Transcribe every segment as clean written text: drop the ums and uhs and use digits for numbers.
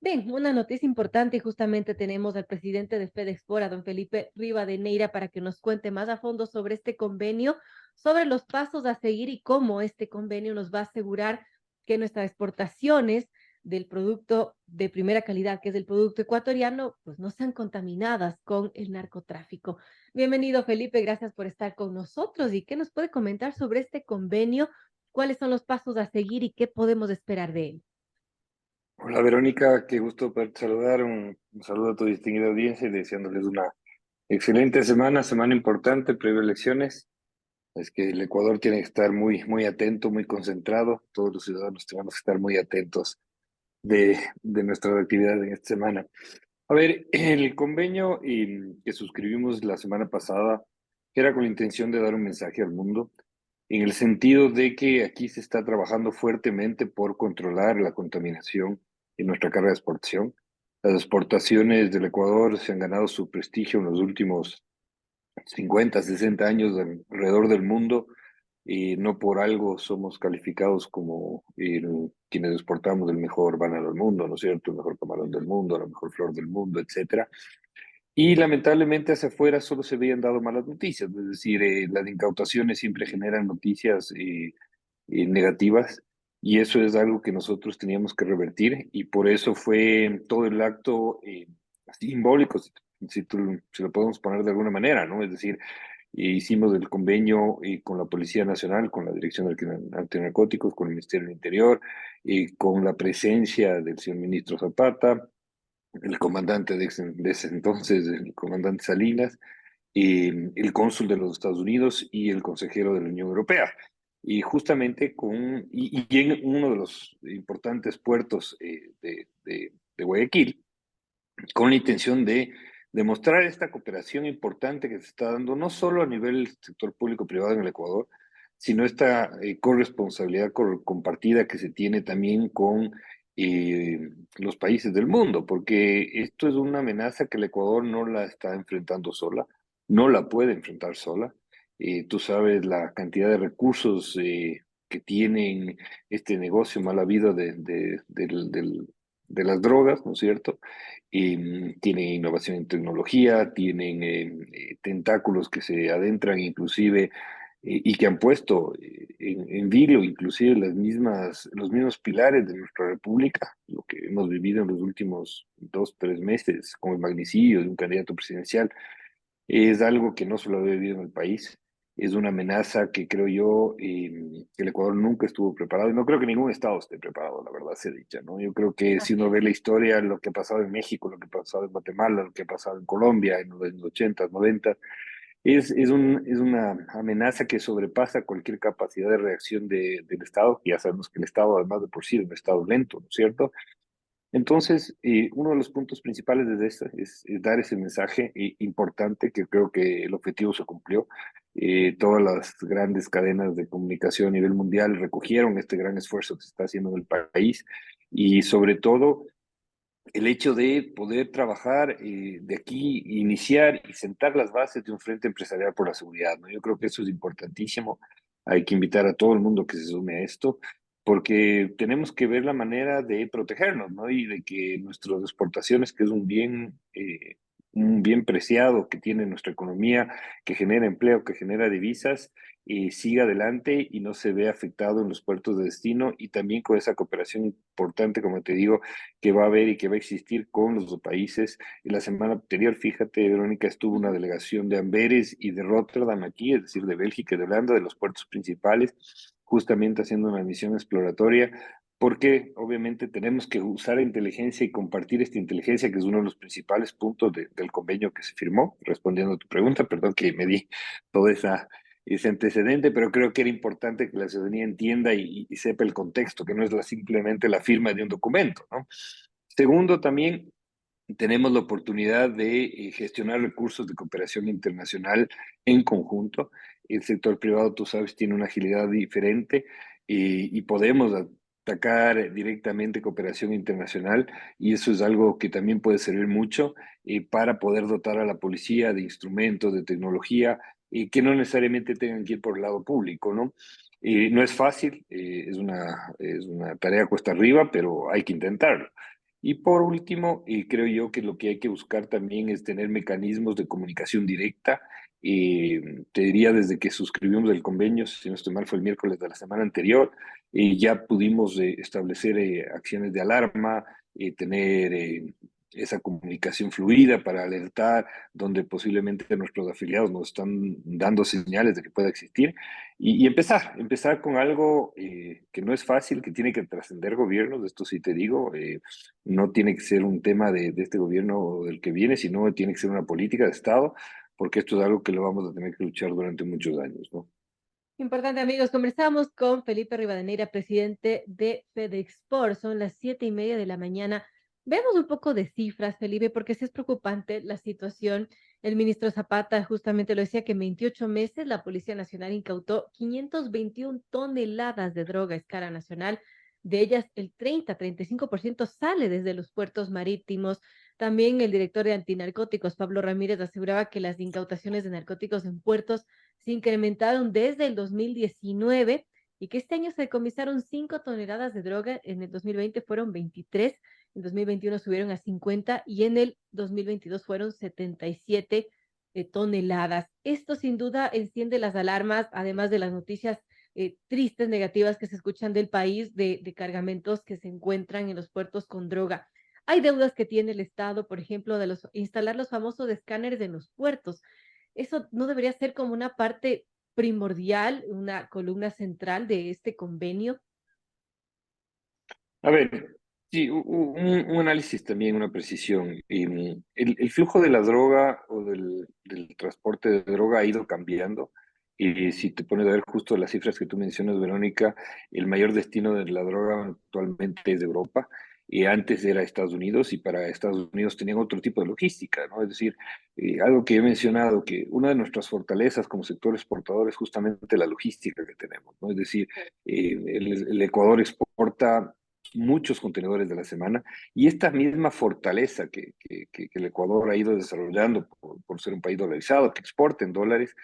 Bien, una noticia importante y justamente tenemos al presidente de FedExport, a don Felipe Rivadeneira, para que nos cuente más a fondo sobre este convenio, sobre los pasos a seguir y cómo este convenio nos va a asegurar que nuestras exportaciones del producto de primera calidad, que es el producto ecuatoriano, pues no sean contaminadas con el narcotráfico. Bienvenido, Felipe, gracias por estar con nosotros. ¿Y qué nos puede comentar sobre este convenio? ¿Cuáles son los pasos a seguir y qué podemos esperar de él? Hola Verónica, qué gusto poder saludar. Un saludo a tu distinguida audiencia y deseándoles una excelente semana, semana importante, previo a elecciones. Es que el Ecuador tiene que estar muy atento, muy concentrado. Todos los ciudadanos tenemos que estar muy atentos de nuestras actividades en esta semana. A ver, el convenio que suscribimos la semana pasada era con la intención de dar un mensaje al mundo, en el sentido de que aquí se está trabajando fuertemente por controlar la contaminación en nuestra carga de exportación. Las exportaciones del Ecuador se han ganado su prestigio en los últimos 50, 60 años alrededor del mundo, y no por algo somos calificados como quienes exportamos el mejor banano del mundo, ¿no es cierto? El mejor camarón del mundo, la mejor flor del mundo, etcétera. Y lamentablemente hacia afuera solo se habían dado malas noticias, es decir, las incautaciones siempre generan noticias negativas, y eso es algo que nosotros teníamos que revertir, y por eso fue todo el acto simbólico, si lo podemos poner de alguna manera, ¿no? Es decir, hicimos el convenio con la Policía Nacional, con la Dirección de Antinarcóticos, con el Ministerio del Interior, con la presencia del señor ministro Zapata, el comandante de ese entonces, el comandante Salinas, el cónsul de los Estados Unidos y el consejero de la Unión Europea. Y justamente y en uno de los importantes puertos de Guayaquil, con la intención de demostrar esta cooperación importante que se está dando no solo a nivel sector público-privado en el Ecuador, sino esta corresponsabilidad compartida que se tiene también con los países del mundo, porque esto es una amenaza que el Ecuador no la está enfrentando sola, no la puede enfrentar sola. Tú sabes la cantidad de recursos que tienen este negocio mal habido de las drogas, ¿no es cierto? Tienen innovación en tecnología, tienen tentáculos que se adentran inclusive y que han puesto en vilo inclusive los mismos pilares de nuestra república, lo que hemos vivido en los últimos 2, 3 meses con el magnicidio de un candidato presidencial. Es algo que no solo había vivido en el país, es una amenaza que creo yo que el Ecuador nunca estuvo preparado, y no creo que ningún estado esté preparado, la verdad sea dicha, ¿no? Yo creo que si Así uno es. ve la historia, lo que ha pasado en México, lo que ha pasado en Guatemala, lo que ha pasado en Colombia en los 80, 90, es una amenaza que sobrepasa cualquier capacidad de reacción del Estado, y ya sabemos que el Estado, además de por sí, es un Estado lento, ¿no es cierto? Entonces, uno de los puntos principales de esto es dar ese mensaje importante, que creo que el objetivo se cumplió. Todas las grandes cadenas de comunicación a nivel mundial recogieron este gran esfuerzo que se está haciendo en el país, y sobre todo el hecho de poder trabajar de aquí, iniciar y sentar las bases de un frente empresarial por la seguridad, ¿no? Yo creo que eso es importantísimo. Hay que invitar a todo el mundo que se sume a esto, porque tenemos que ver la manera de protegernos, ¿no? Y de que nuestras exportaciones, que es un bien preciado que tiene nuestra economía, que genera empleo, que genera divisas, siga adelante y no se vea afectado en los puertos de destino, y también con esa cooperación importante, como te digo, que va a haber y que va a existir con los dos países. En la semana anterior, fíjate, Verónica, estuvo una Ujú. delegación de Amberes y de Rotterdam aquí, es decir, de Bélgica y de Holanda, de los puertos principales, justamente haciendo una misión exploratoria, porque obviamente tenemos que usar inteligencia y compartir esta inteligencia, que es uno de los principales puntos del convenio que se firmó. Respondiendo a tu pregunta, perdón que me di toda ese antecedente, pero creo que era importante que la ciudadanía entienda y sepa el contexto, que no es simplemente la firma de un documento, ¿no? Segundo, también tenemos la oportunidad de gestionar recursos de cooperación internacional en conjunto. El sector privado, tú sabes, tiene una agilidad diferente, y podemos atacar directamente cooperación internacional, y eso es algo que también puede servir mucho para poder dotar a la policía de instrumentos, de tecnología, que no necesariamente tengan que ir por el lado público, ¿no? No es fácil, es una tarea cuesta arriba, pero hay que intentarlo. Y por último, creo yo que lo que hay que buscar también es tener mecanismos de comunicación directa. Te diría desde que suscribimos el convenio, si no estoy mal, fue el miércoles de la semana anterior, ya pudimos establecer acciones de alarma, tener esa comunicación fluida para alertar donde posiblemente nuestros afiliados nos están dando señales de que pueda existir y empezar con algo que no es fácil, que tiene que trascender gobiernos, esto sí te digo, no tiene que ser un tema de este gobierno o del que viene, sino tiene que ser una política de Estado, porque esto es algo que lo vamos a tener que luchar durante muchos años, ¿no? Importante, amigos. Conversamos con Felipe Rivadeneira, presidente de FedExport. Son las 7:30 de la mañana. Vemos un poco de cifras, Felipe, porque sí es preocupante la situación. El ministro Zapata justamente lo decía que en 28 meses la Policía Nacional incautó 521 toneladas de droga a escala nacional. De ellas, el 35% sale desde los puertos marítimos. También el director de antinarcóticos, Pablo Ramírez, aseguraba que las incautaciones de narcóticos en puertos se incrementaron desde el 2019 y que este año se decomisaron 5 toneladas de droga, en el 2020 fueron 23, en 2021 subieron a 50 y en el 2022 fueron 77 toneladas. Esto sin duda enciende las alarmas, además de las noticias tristes, negativas que se escuchan del país de cargamentos que se encuentran en los puertos con droga. Hay deudas que tiene el Estado, por ejemplo, de instalar los famosos escáneres en los puertos. ¿Eso no debería ser como una parte primordial, una columna central de este convenio? A ver, sí, un análisis también, una precisión. El flujo de la droga o del transporte de droga ha ido cambiando. Y si te pones a ver justo las cifras que tú mencionas, Verónica, el mayor destino de la droga actualmente es de Europa. Y antes era Estados Unidos y para Estados Unidos tenían otro tipo de logística, ¿no? Es decir, algo que he mencionado, que una de nuestras fortalezas como sector exportador es justamente la logística que tenemos, ¿no? Es decir, el Ecuador exporta muchos contenedores de la semana y esta misma fortaleza que el Ecuador ha ido desarrollando por ser un país dolarizado, que exporta en dólares,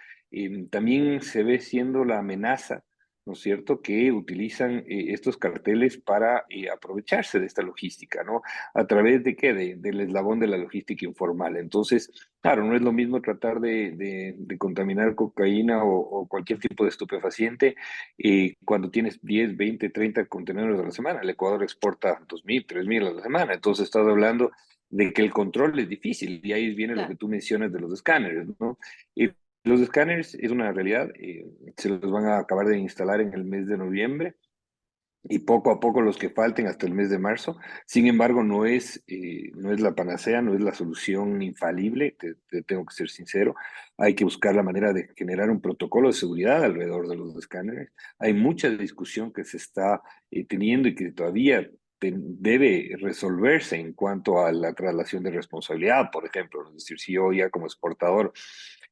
también se ve siendo la amenaza, ¿no es cierto?, que utilizan estos carteles para aprovecharse de esta logística, ¿no? ¿A través de qué? Del eslabón de la logística informal. Entonces, claro, no es lo mismo tratar de contaminar cocaína o cualquier tipo de estupefaciente cuando tienes 10, 20, 30 contenedores a la semana. El Ecuador exporta 2.000, 3.000 a la semana. Entonces estás hablando de que el control es difícil y ahí viene lo que Claro. tú mencionas de los escáneres, ¿no? Y los escáneres es una realidad, se los van a acabar de instalar en el mes de noviembre y poco a poco los que falten hasta el mes de marzo. Sin embargo, no es la panacea, no es la solución infalible, te tengo que ser sincero. Hay que buscar la manera de generar un protocolo de seguridad alrededor de los escáneres. Hay mucha discusión que se está teniendo y que todavía debe resolverse en cuanto a la traslación de responsabilidad, por ejemplo. Es decir, si yo ya como exportador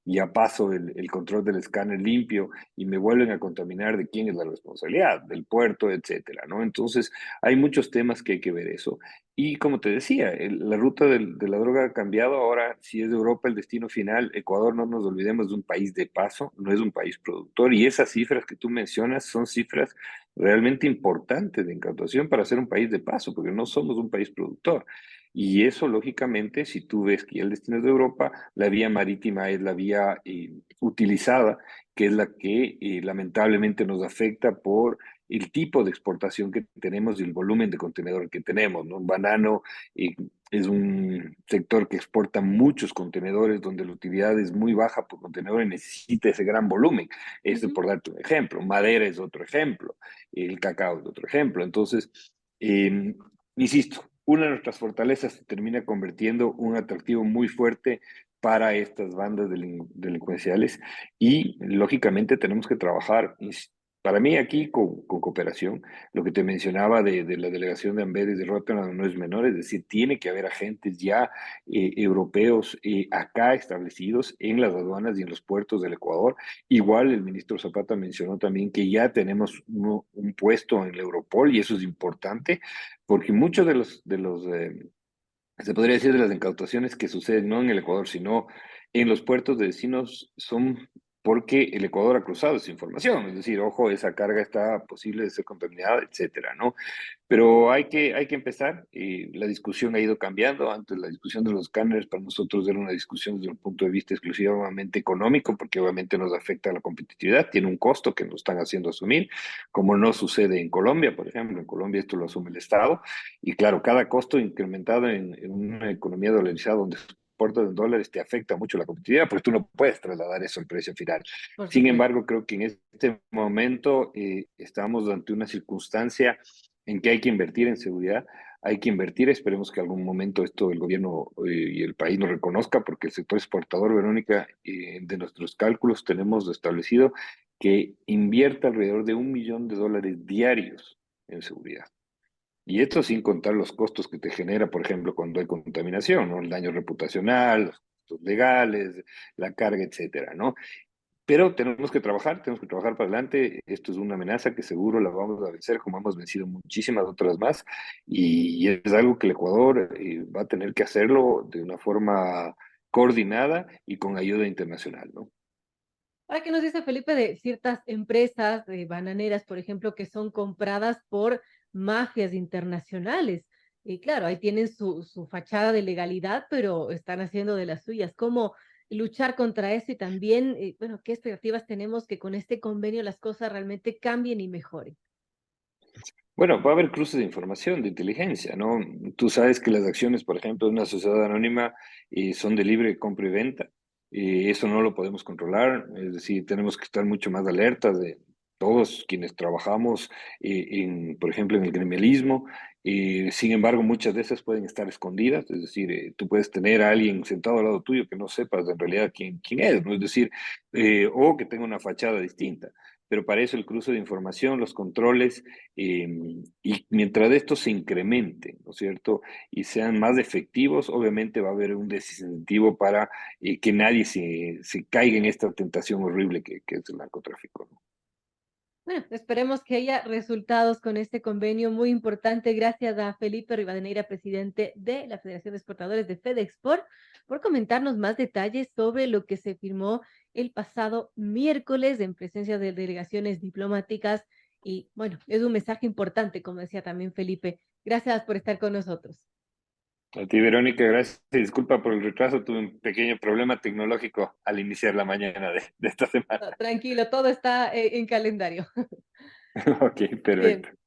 ya paso el control del escáner limpio y me vuelven a contaminar, ¿de quién es la responsabilidad? Del puerto, etcétera, ¿no? Entonces, hay muchos temas que hay que ver eso. Y como te decía, la ruta de la droga ha cambiado. Ahora, si es de Europa el destino final, Ecuador, no nos olvidemos, de un país de paso, no es un país productor. Y esas cifras que tú mencionas son cifras realmente importantes de incautación para ser un país de paso, porque no somos un país productor. Y eso, lógicamente, si tú ves que ya el destino es de Europa, la vía marítima es la vía utilizada, que es la que lamentablemente nos afecta por el tipo de exportación que tenemos y el volumen de contenedor que tenemos, ¿no? Un banano es un sector que exporta muchos contenedores, donde la utilidad es muy baja por contenedor y necesita ese gran volumen. Esto Ujú. por darte un ejemplo. Madera es otro ejemplo. El cacao es otro ejemplo. Entonces, eh, insisto, una de nuestras fortalezas se termina convirtiendo un atractivo muy fuerte para estas bandas delincuenciales y lógicamente tenemos que trabajar. Para mí aquí con cooperación, lo que te mencionaba de la delegación de Amberes de Rotterdam no es menor, es decir, tiene que haber agentes ya europeos acá establecidos en las aduanas y en los puertos del Ecuador. Igual el ministro Zapata mencionó también que ya tenemos un puesto en la Europol y eso es importante porque muchos de los se podría decir de las incautaciones que suceden no en el Ecuador, sino en los puertos de vecinos son porque el Ecuador ha cruzado esa información, es decir, ojo, esa carga está posible de ser contaminada, etcétera, ¿no? Pero hay que empezar. La discusión ha ido cambiando. Antes la discusión de los escáneres para nosotros era una discusión desde un punto de vista exclusivamente económico, porque obviamente nos afecta a la competitividad, tiene un costo que nos están haciendo asumir, como no sucede en Colombia, por ejemplo. En Colombia esto lo asume el Estado. Y claro, cada costo incrementado en una economía dolarizada donde exportas en dólares te afecta mucho la competitividad, porque tú no puedes trasladar eso al precio final. Por Sin supuesto. embargo, creo que en este momento estamos ante una circunstancia en que hay que invertir en seguridad, hay que invertir, esperemos que algún momento esto el gobierno y el país nos reconozca, porque el sector exportador, Verónica, de nuestros cálculos tenemos establecido que invierta alrededor de $1 millón diarios en seguridad. Y esto sin contar los costos que te genera, por ejemplo, cuando hay contaminación, ¿no? El daño reputacional, los costos legales, la carga, etcétera, ¿no? Pero tenemos que trabajar para adelante. Esto es una amenaza que seguro la vamos a vencer, como hemos vencido muchísimas otras más, y es algo que el Ecuador va a tener que hacerlo de una forma coordinada y con ayuda internacional, ¿no? Ahora, ¿qué nos dice Felipe de ciertas empresas bananeras, por ejemplo, que son compradas por mafias internacionales? Y claro, ahí tienen su fachada de legalidad, pero están haciendo de las suyas. ¿Cómo luchar contra eso? Y también, bueno, ¿qué expectativas tenemos que con este convenio las cosas realmente cambien y mejoren? Bueno, va a haber cruces de información, de inteligencia, ¿no? Tú sabes que las acciones, por ejemplo, de una sociedad anónima son de libre compra y venta. Eso no lo podemos controlar, es decir, tenemos que estar mucho más alertas de todos quienes trabajamos, por ejemplo, en el gremialismo. Sin embargo, muchas de esas pueden estar escondidas, es decir, tú puedes tener a alguien sentado al lado tuyo que no sepas en realidad quién es, ¿no? Es decir, o que tenga una fachada distinta. Pero para eso el cruce de información, los controles, eh, y mientras esto se incremente, ¿no es cierto? Y sean más efectivos, obviamente va a haber un desincentivo para que nadie se caiga en esta tentación horrible que es el narcotráfico, ¿no? Bueno, esperemos que haya resultados con este convenio muy importante. Gracias a Felipe Rivadeneira, presidente de la Federación de Exportadores de FedExport, por comentarnos más detalles sobre lo que se firmó el pasado miércoles en presencia de delegaciones diplomáticas. Y bueno, es un mensaje importante, como decía también Felipe. Gracias por estar con nosotros. A ti, Verónica, gracias. Disculpa por el retraso, tuve un pequeño problema tecnológico al iniciar la mañana de esta semana. Tranquilo, todo está en calendario. Ok, Bien. perfecto.